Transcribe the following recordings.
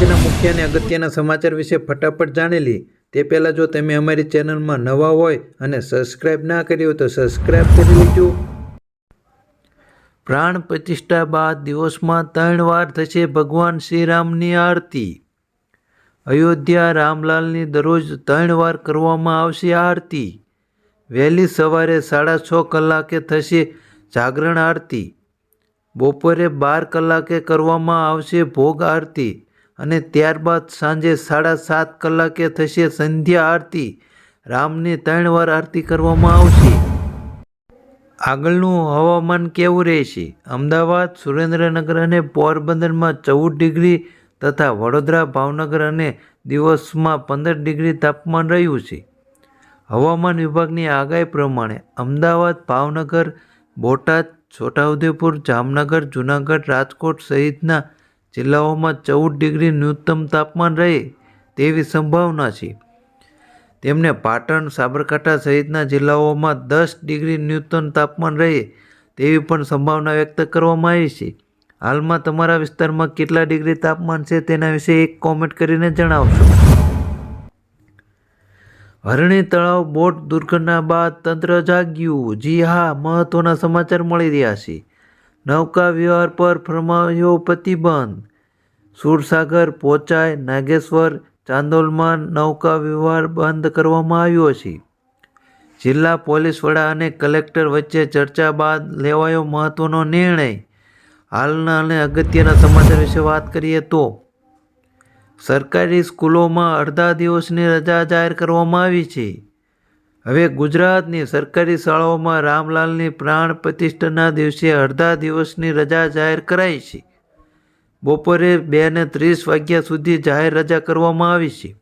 આજના મુખ્ય અને અગત્યના સમાચાર વિશે ફટાફટ જાણી લી તે પહેલાં જો તમે અમારી ચેનલમાં નવા હોય અને સબસ્ક્રાઇબ ના કરી હોય તો સબસ્ક્રાઇબ કરી લેજો। પ્રાણ પ્રતિષ્ઠા બાદ દિવસમાં 3 વાર થશે ભગવાન શ્રી રામની આરતી। અયોધ્યા રામલાલની દરરોજ 3 વાર કરવામાં આવશે આરતી। વહેલી સવારે 6:30 કલાકે થશે જાગરણ આરતી। બપોરે 12 કલાકે કરવામાં આવશે ભોગ આરતી અને ત્યારબાદ સાંજે 7:30 કલાકે થશે સંધ્યા આરતી। રામની 3 વાર આરતી કરવામાં આવશે। આગળનું હવામાન કેવું રહેશે? અમદાવાદ, સુરેન્દ્રનગર અને પોરબંદરમાં 14 ડિગ્રી તથા વડોદરા, ભાવનગર અને દિવસમાં 15 ડિગ્રી તાપમાન રહ્યું છે। હવામાન વિભાગની આગાહી પ્રમાણે અમદાવાદ, ભાવનગર, બોટાદ, છોટાઉદેપુર, જામનગર, જૂનાગઢ, રાજકોટ સહિતના જિલ્લાઓમાં 14 ડિગ્રી ન્યૂનતમ તાપમાન રહે તેવી સંભાવના છે। તેમને પાટણ, સાબરકાંઠા સહિતના જિલ્લાઓમાં 10 ડિગ્રી ન્યૂનતમ તાપમાન રહે તેવી પણ સંભાવના વ્યક્ત કરવામાં આવી છે। હાલમાં તમારા વિસ્તારમાં કેટલા ડિગ્રી તાપમાન છે તેના વિશે એક કોમેન્ટ કરીને જણાવશો। હરણી તળાવ બોટ દુર્ઘટના બાદ તંત્ર જાગ્યું। જી હા, મહત્વના સમાચાર મળી રહ્યા છે। નૌકા વ્યવહાર પર ફરમાયો પ્રતિબંધ। સુરસાગર, પોચાઈ, નાગેશ્વર, ચાંદોલમાં નૌકા વ્યવહાર બંધ કરવામાં આવ્યો છે। જિલ્લા પોલીસ વડા અને કલેક્ટર વચ્ચે ચર્ચા બાદ લેવાયો મહત્વનો નિર્ણય। હાલના અને અગત્યના સમાચાર વિશે વાત કરીએ તો સરકારી સ્કૂલોમાં અડધા દિવસની રજા જાહેર કરવામાં આવી છે। હવે ગુજરાતની સરકારી શાળાઓમાં રામલાલની પ્રાણ પ્રતિષ્ઠાના દિવસે અડધા દિવસની રજા જાહેર કરાઈ છે। બપોરે 2:30 વાગ્યા સુધી જાહેર રજા કરવામાં આવી છે।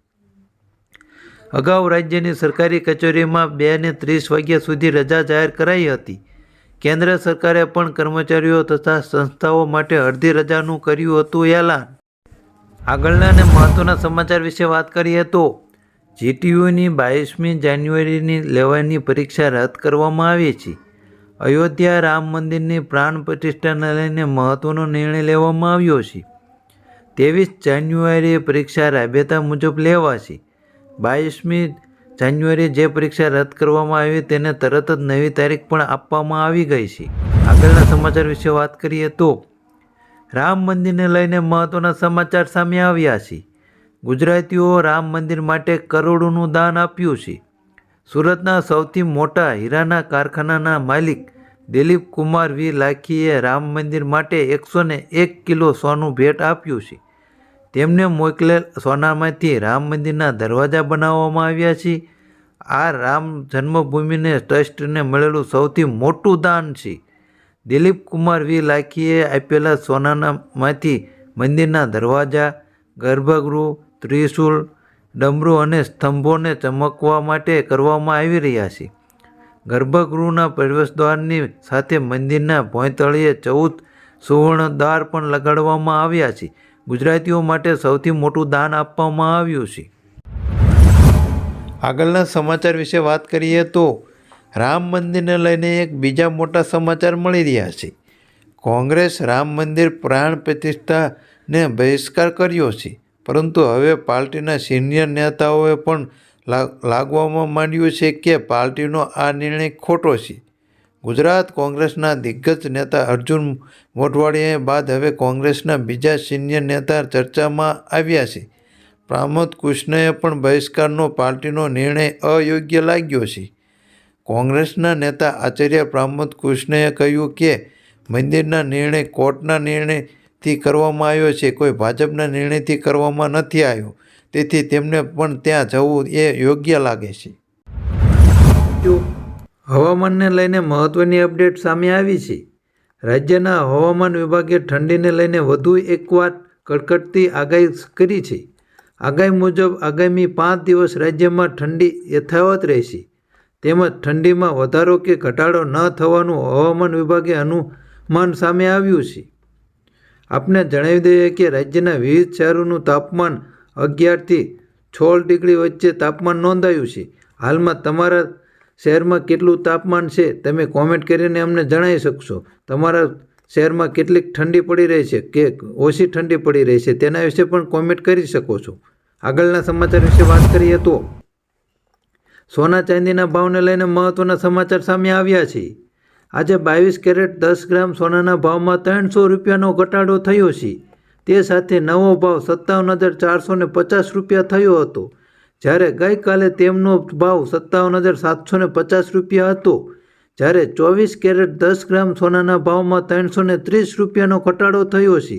અગાઉ રાજ્યની સરકારી કચેરીમાં 2:30 વાગ્યા સુધી રજા જાહેર કરાઈ હતી। કેન્દ્ર સરકારે પણ કર્મચારીઓ તથા સંસ્થાઓ માટે અડધી રજાનું કર્યું હતું એલાન। આગળના અને મહત્વના સમાચાર વિશે વાત કરીએ તો જીટીયુની 22મી જાન્યુઆરીની લેવાની પરીક્ષા રદ કરવામાં આવી છે। અયોધ્યા રામ મંદિરની પ્રાણ પ્રતિષ્ઠાને લઈને મહત્વનો નિર્ણય લેવામાં આવ્યો છે। 23 જાન્યુઆરીએ પરીક્ષા રાબેતા મુજબ લેવાશે। 22મી જાન્યુઆરીએ જે પરીક્ષા રદ કરવામાં આવી તેને તરત જ નવી તારીખ પણ આપવામાં આવી ગઈ છે। આગળના સમાચાર વિશે વાત કરીએ તો રામ મંદિરને લઈને મહત્વના સમાચાર સામે આવ્યા છે। ગુજરાતીઓ રામ મંદિર માટે કરોડોનું દાન આપ્યું છે। સુરતના સૌથી મોટા હીરાના કારખાનાના માલિક દિલીપ કુમાર વી લાખીએ રામ મંદિર માટે 101 કિલો સોનું ભેટ આપ્યું છે। તેમને મોકલેલ સોનામાંથી રામ મંદિરના દરવાજા બનાવવામાં આવ્યા છે। આ રામ જન્મભૂમિને ટ્રસ્ટને મળેલું સૌથી મોટું દાન છે। દિલીપ કુમાર વી લાખીએ આપેલા સોનામાંથી મંદિરના દરવાજા, ગર્ભગૃહ, ત્રિશૂલ, ડમરૂ અને સ્તંભોને ચમકવા માટે કરવામાં આવી રહ્યા છે। ગર્ભગૃહના પ્રવેશદ્વારની સાથે મંદિરના ભોંયતળિયે 14 સુવર્ણ દ્વાર પણ લગાડવામાં આવ્યા છે। ગુજરાતીઓ માટે સૌથી મોટું દાન આપવામાં આવ્યું છે। આગળના સમાચાર વિશે વાત કરીએ તો રામ મંદિરને લઈને એક બીજા મોટા સમાચાર મળી રહ્યા છે। કોંગ્રેસ રામ મંદિર પ્રાણ પ્રતિષ્ઠાને બહિષ્કાર કર્યો છે, પરંતુ હવે પાર્ટીના સિનિયર નેતાઓએ પણ લાગવામાં માંડ્યું છે કે પાર્ટીનો આ નિર્ણય ખોટો છે। ગુજરાત કોંગ્રેસના દિગ્ગજ નેતા અર્જુન મોઢવાડિયા બાદ હવે કોંગ્રેસના બીજા સિનિયર નેતા ચર્ચામાં આવ્યા છે। પ્રમોદ કૃષ્ણએ પણ બહિષ્કારનો પાર્ટીનો નિર્ણય અયોગ્ય લાગ્યો છે। કોંગ્રેસના નેતા આચાર્ય પ્રમોદ કૃષ્ણએ કહ્યું કે મંદિરના નિર્ણય કોર્ટના નિર્ણયથી કરવામાં આવ્યો છે, કોઈ ભાજપના નિર્ણયથી કરવામાં નથી આવ્યો, તેથી તેમને પણ ત્યાં જવું એ યોગ્ય લાગે છે। હવામાનને લઈને મહત્વની અપડેટ સામે આવી છે। રાજ્યના હવામાન વિભાગે ઠંડીને લઈને વધુ એકવાર કડકડતી આગાહી કરી છે। આગાહી મુજબ આગામી 5 દિવસ રાજ્યમાં ઠંડી યથાવત રહેશે, તેમજ ઠંડીમાં વધારો કે ઘટાડો ન થવાનું હવામાન વિભાગે અનુમાન સામે આવ્યું છે। આપને જણાવી દઈએ કે રાજ્યના વિવિધ શહેરોનું તાપમાન 11 થી 16 ડિગ્રી વચ્ચે તાપમાન નોંધાયું છે। હાલમાં તમારા શહેરમાં કેટલું તાપમાન છે તમે કોમેન્ટ કરીને અમને જણાવી શકશો। તમારા શહેરમાં કેટલીક ઠંડી પડી રહી છે કે ઓછી ઠંડી પડી રહી છે તેના વિશે પણ કોમેન્ટ કરી શકો છો. આગળના સમાચાર વિશે વાત કરીએ તો સોના ચાંદીના ભાવને લઈને મહત્વના સમાચાર સામે આવ્યા છે. આજે 22 કેરેટ 10 ગ્રામ સોનાના ભાવમાં 300 રૂપિયાનો ઘટાડો થયો છે. તે સાથે નવો ભાવ 57,450 રૂપિયા થયો હતો, જ્યારે ગઈકાલે તેમનો ભાવ 57,750 રૂપિયા હતો. જ્યારે 24 કેરેટ 10 ગ્રામ સોનાના ભાવમાં 330 રૂપિયાનો ઘટાડો થયો છે.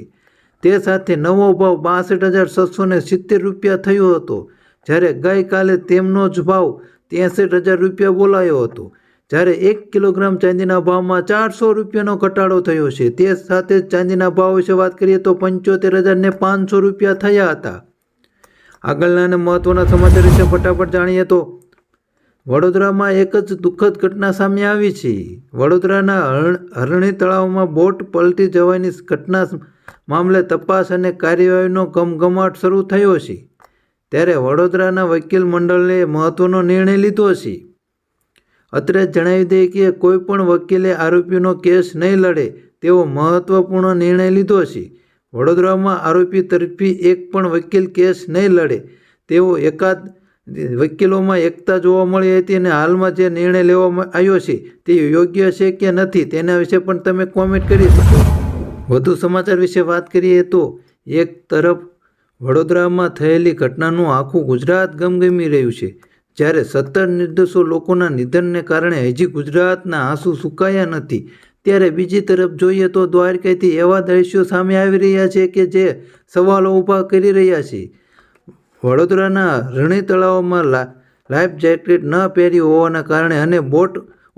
તે સાથે નવો ભાવ 62,670 રૂપિયા થયો હતો, જ્યારે ગઈકાલે તેમનો જ ભાવ 63,000 રૂપિયા બોલાયો હતો. જ્યારે 1 કિલોગ્રામ ચાંદીના ભાવમાં 400 રૂપિયાનો ઘટાડો થયો છે. તે સાથે ચાંદીના ભાવ વિશે વાત કરીએ તો 75,500 રૂપિયા થયા હતા. આગળના અને મહત્વના સમાચાર વિશે ફટાફટ જાણીએ તો વડોદરામાં એક જ દુઃખદ ઘટના સામે આવી છે. વડોદરાના હરણી તળાવમાં બોટ પલટી જવાની ઘટના મામલે તપાસ અને કાર્યવાહીનો ઘમઘમાટ શરૂ થયો છે. ત્યારે વડોદરાના વકીલ મંડળે મહત્વનો નિર્ણય લીધો છે. અત્રે જણાવી દઈએ કે કોઈ પણ વકીલે આરોપીનો કેસ નહીં લડે તેવો મહત્વપૂર્ણ નિર્ણય લીધો છે. વડોદરામાં આરોપી તરફી એક પણ વકીલ કેસ નહીં લડે તેવો એકાદ વકીલોમાં એકતા જોવા મળી હતી અને હાલમાં જે નિર્ણય લેવામાં આવ્યો છે તે યોગ્ય છે કે નથી તેના વિશે પણ તમે કોમેન્ટ કરી શકો. વધુ સમાચાર વિશે વાત કરીએ તો એક તરફ વડોદરામાં થયેલી ઘટનાનું આખું ગુજરાત ગમગમી રહ્યું છે, જ્યારે 17 નિર્દોષ લોકોના નિધનને કારણે હજી ગુજરાતના આંસુ સુકાયા નથી. ત્યારે બીજી તરફ જોઈએ તો દ્વારકાથી એવા દ્રશ્યો સામે આવી રહ્યા છે કે જે સવાલો ઊભા કરી રહ્યા છે. વડોદરાના રણી તળાવમાં લાઈફ જેકેટ ન પહેર્યું હોવાના કારણે અને બોટ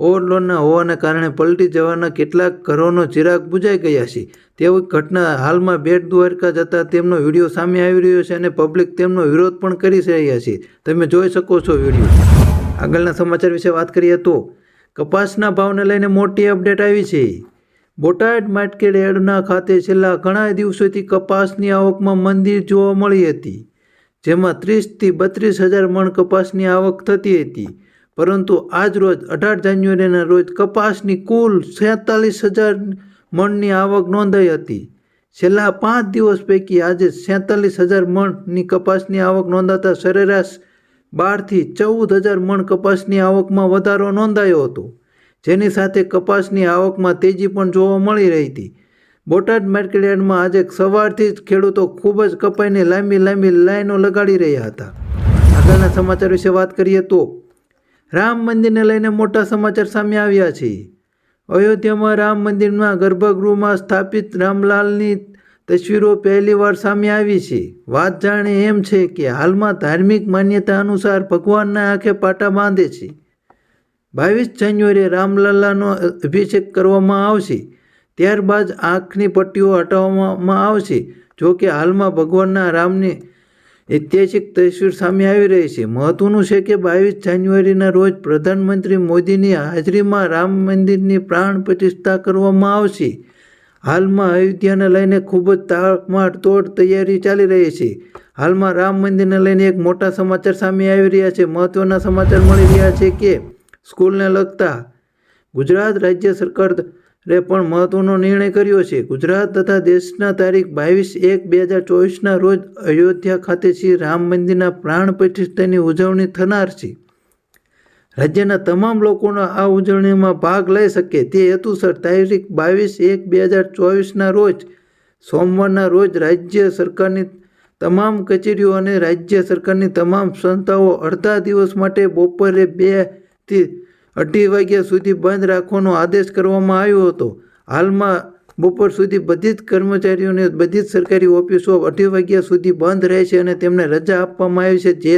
ઓવરલોડના હોવાના કારણે પલટી જવાના કેટલાક ઘરોનો ચિરાગ બુઝાઈ ગયા છે. તેવી ઘટના હાલમાં બેટ દ્વારકા જતા તેમનો વિડીયો સામે આવી રહ્યો છે અને પબ્લિક તેમનો વિરોધ પણ કરી રહ્યા છે. તમે જોઈ શકો છો વિડીયો. આગળના સમાચાર વિશે વાત કરીએ તો કપાસના ભાવને લઈને મોટી અપડેટ આવી છે. બોટાદ માર્કેટ યાર્ડના ખાતે છેલ્લા ઘણા દિવસોથી કપાસની આવકમાં મંદી જોવા મળી હતી, જેમાં 30થી 32,000 મણ કપાસની આવક થતી હતી. પરંતુ આજ રોજ 18 જાન્યુઆરીના રોજ કપાસની કુલ 47,000 મણની આવક નોંધાઈ હતી. છેલ્લા 5 દિવસ પૈકી આજે 47,000 મણની કપાસની આવક નોંધાતા સરેરાશ 12થી 14,000 મણ કપાસની આવકમાં વધારો નોંધાયો હતો, જેની સાથે કપાસની આવકમાં તેજી પણ જોવા મળી રહી હતી. બોટાદ માર્કેટયાર્ડમાં આજે સવારથી જ ખેડૂતો ખૂબ જ કપાસની લાંબી લાઈનો લગાડી રહ્યા હતા. આગળના સમાચાર વિશે વાત કરીએ તો રામ મંદિરને લઈને મોટા સમાચાર સામે આવ્યા છે. અયોધ્યામાં રામ મંદિરના ગર્ભગૃહમાં સ્થાપિત રામલાલની તસવીરો પહેલીવાર સામે આવી છે. વાત જાણે એમ છે કે હાલમાં ધાર્મિક માન્યતા અનુસાર ભગવાનના આંખે પાટા બાંધે છે. 22 જાન્યુઆરીએ રામલલ્લાનો અભિષેક કરવામાં આવશે, ત્યારબાદ આંખની પટ્ટીઓ હટાવવામાં આવશે. જો કે હાલમાં ભગવાનના રામની ઐતિહાસિક તસવીર સામે આવી રહી છે. મહત્વનું છે કે 22 જાન્યુઆરીના રોજ પ્રધાનમંત્રી મોદીની હાજરીમાં રામ મંદિરની પ્રાણ પ્રતિષ્ઠા કરવામાં આવશે. હાલમાં અયોધ્યાને લઈને ખૂબ જ તાડમાડ તૈયારી ચાલી રહી છે. હાલમાં રામ મંદિરને લઈને એક મોટા સમાચાર સામે આવી રહ્યા છે. મહત્વના સમાચાર મળી રહ્યા છે કે સ્કૂલને લગતા ગુજરાત રાજ્ય સરકારે પણ મહત્વનો નિર્ણય કર્યો છે. ગુજરાત તથા દેશના તારીખ 22/1/2024ના રોજ અયોધ્યા ખાતે શ્રી રામ મંદિરના પ્રાણ પ્રતિષ્ઠાની ઉજવણી થનાર છે. રાજ્યના તમામ લોકોનો આ ઉજવણીમાં ભાગ લઈ શકે તે હેતુસર તારીખ 22/1/2024ના રોજ સોમવારના રોજ રાજ્ય સરકારની તમામ કચેરીઓ અને રાજ્ય સરકારની તમામ સંસ્થાઓ અડધા દિવસ માટે બપોરે 2 થી 2:30 વાગ્યા સુધી બંધ રાખવાનો આદેશ કરવામાં આવ્યો હતો. હાલમાં બપોર સુધી બધી જ કર્મચારીઓને બધી જ સરકારી ઓફિસો 2:30 વાગ્યા સુધી બંધ રહેશે અને તેમને રજા આપવામાં આવી છે.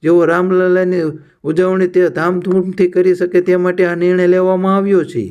જેઓ રામલલ્લાની ઉજવણી તે ધામધૂમથી કરી શકે તે માટે આ નિર્ણય લેવામાં આવ્યો છે.